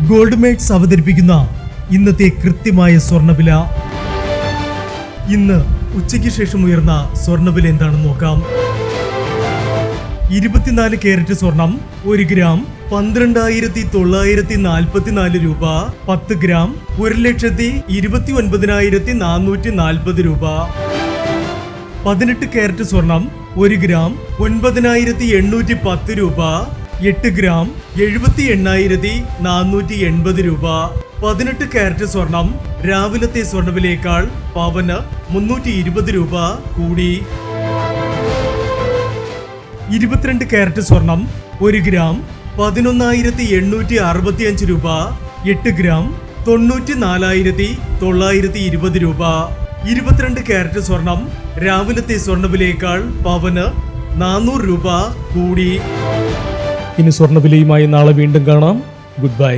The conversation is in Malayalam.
ഗോൾഡ് മേക്സ് അവതരിപ്പിക്കുന്ന ഇന്നത്തെ കൃത്യമായ സ്വർണ്ണവില. ഇന്ന് ഉച്ചയ്ക്ക് ശേഷം ഉയർന്ന സ്വർണ്ണവില എന്താണെന്ന് നോക്കാം. 24 കാരറ്റ് സ്വർണം 1 ഗ്രാം 12,944 രൂപ. 10 ഗ്രാം 1,29,440 രൂപ. 18 കാരറ്റ് സ്വർണം 1 ഗ്രാം 9,810 രൂപ. 8 ഗ്രാം 78,480 രൂപ. 18 കാരറ്റ് സ്വർണം രാവിലത്തെ സ്വർണ്ണവിലയേക്കാൾ പവന് 320 രൂപ കൂടി. 22 കാരറ്റ് സ്വർണം 1 ഗ്രാം 11,865 രൂപ. 8 ഗ്രാം 94,920 രൂപ. 22 കാരറ്റ് സ്വർണം രാവിലത്തെ സ്വർണ്ണവിലയേക്കാൾ പവന് 400 രൂപ കൂടി. ഇനി സ്വർണ്ണവിലയുമായി നാളെ വീണ്ടും കാണാം. Good bye.